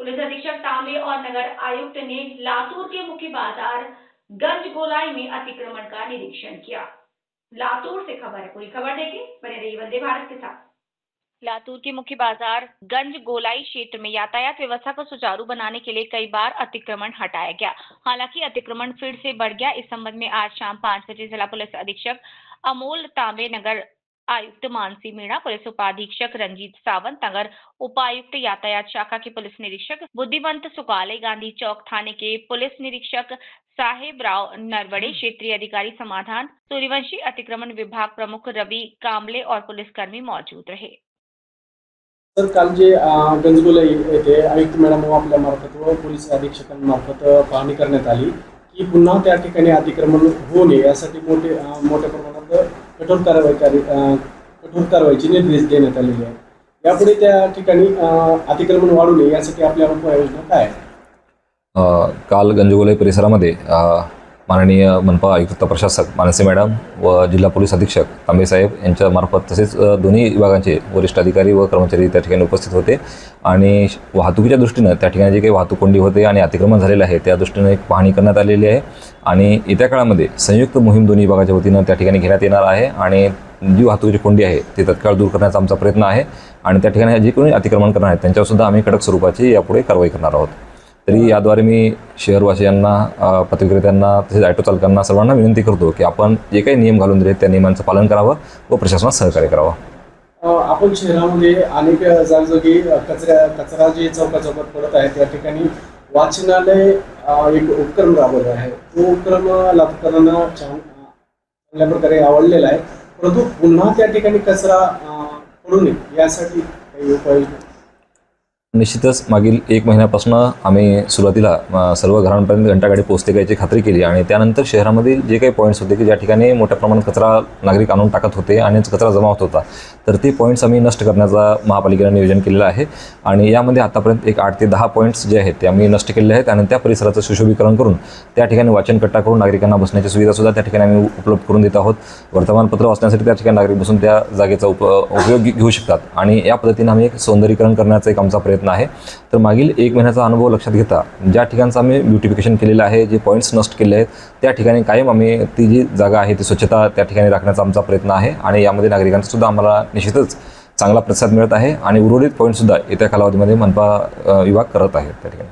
Police अधीक्षक तांबे और नगर आयुक्त ने लातूर के मुख्य बाजार गंज गोलाई में अतिक्रमण का निरीक्षण किया। लातूर से खबर है, पूरी खबर देखें, बने रहिए वंदे भारत के साथ। लातूर के मुख्य बाजार गंज गोलाई क्षेत्र में यातायात व्यवस्था को सुचारू बनाने के लिए कई बार अतिक्रमण हटाया गया। हालांकि अतिक्रमण फिर से बढ़ गया। इस संबंध में आज शाम 5 बजे जिला पुलिस अधीक्षक अमोल तांबे, नगर आयुक्त मानसी मीणा, पुलिस उपाधीक्षक रंजीत सावंत, नगर उपायुक्त यातायात शाखा के पुलिस निरीक्षक बुद्धिवंत सुकाले, गांधी चौक थाने के पुलिस निरीक्षक साहेब राव नरवड़े, क्षेत्रीय अधिकारी समाधान सूर्यवंशी, अतिक्रमण विभाग प्रमुख रवि कांबले और पुलिसकर्मी मौजूद रहे। तर काल जे गंजगोलाई येथे आयुक्त मॅडम आपल्या मार्फत व पोलीस अधीक्षकांमार्फत पाहणी करण्यात आली की पुन्हा त्या ठिकाणी अतिक्रमण होऊ नये यासाठी मोठ्या प्रमाणात कठोर कारवाईचे निर्देश देण्यात आलेले आहेत। यापुढे त्या ठिकाणी अतिक्रमण वाढू नये यासाठी आपल्या उपाययोजना काय आहे? काल गंजगोलाई परिसरामध्ये माननीय मनपा आयुक्त प्रशासक मानसी मॅडम व जिल्हा पोलीस अधीक्षक तांबे साहेब यांच्या मार्फत तसेच दोन्ही विभागांचे वरिष्ठ अधिकारी व कर्मचारी त्या ठिकाणी उपस्थित होते आणि वाहतुकीच्या दृष्टीने त्या ठिकाणी जे काही वाहतूक कोंडी होते आणि अतिक्रमण झालेले आहे त्या दृष्टीने एक पाहणी करण्यात आलेली आहे आणि येत्या काळामध्ये संयुक्त मोहीम दोन्ही विभागाच्या वतीने त्या ठिकाणी घेण्यात येणार आहे आणि जी वाहतुकीची कोंडी आहे ती तत्काळ दूर करण्याचा आमचा प्रयत्न आहे आणि त्या ठिकाणी जे कोणी अतिक्रमण करणार आहेत त्यांच्यावर सुद्धा आम्ही कडक स्वरूपाची यापुढे कारवाई करणार आहोत। तरी याद्वारे मी शहरवासियांना, पथविक्रेत्यांना तसेच ऑटो चालकांना सर्वांना विनंती करतो की आपण जे काही नियम घालून दिले त्या नियमांचं पालन करावं व प्रशासनात सहकार्य करावं। आपण शहरामध्ये अनेक जागोजागी कचरा जे चौकात पडत आहे त्या ठिकाणी वाचनालय एक उपक्रम राबवला आहे। तो उपक्रम लातूरकरांना चांगल्या प्रकारे आवडलेला आहे, परंतु पुन्हा त्या ठिकाणी कचरा पडू नये यासाठी काही उपाययोजना निश्चितच मागील 1 महिन्यापासून आम्ही सुरुवातीला सर्व घरांपर्यंत घंटागाडी पोहोचते याची खात्री केली आणि त्यानंतर शहरामधील जे काही पॉईंट्स होते की ज्या ठिकाणी मोठ्या प्रमाणात कचरा नागरिक आणून टाकत होते आणि कचरा जमा होत होता तर ते पॉईंट्स आम्ही नष्ट करण्याचा महापालिकेने नियोजन केलेलं आहे आणि यामध्ये आतापर्यंत एक 8 ते 10 पॉईंट्स जे आहेत ते आम्ही नष्ट केलेले आहेत आणि त्या परिसराचं सुशोभीकरण करून त्या ठिकाणी वाचनकट्टा करून नागरिकांना बसण्याची सुविधासुद्धा त्या ठिकाणी आम्ही उपलब्ध करून देत आहोत। वर्तमानपत्र वाचण्यासाठी त्या ठिकाणी नागरिक बसून त्या जागेचा उपयोग घेऊ शकतात आणि या पद्धतीने आम्ही एक सौंदर्यीकरण करण्याचा एक आमचा प्रयत्न आहे। तर मागील 1 महिन्याचा अनुभव लक्षात घेता ज्या ठिकाणचं आम्ही ब्युटिफिकेशन केलेलं आहे, जे पॉईंट्स नष्ट केले आहेत त्या ठिकाणी कायम आम्ही ती जी जागा आहे ती स्वच्छता त्या ठिकाणी राखण्याचा आमचा प्रयत्न आहे आणि यामध्ये नागरिकांचा सुद्धा आम्हाला निश्चितच चांगला प्रतिसाद मिळत आहे आणि उर्वरित पॉईंटसुद्धा येत्या कालावधीमध्ये मनपा विभाग करत आहे त्या ठिकाणी।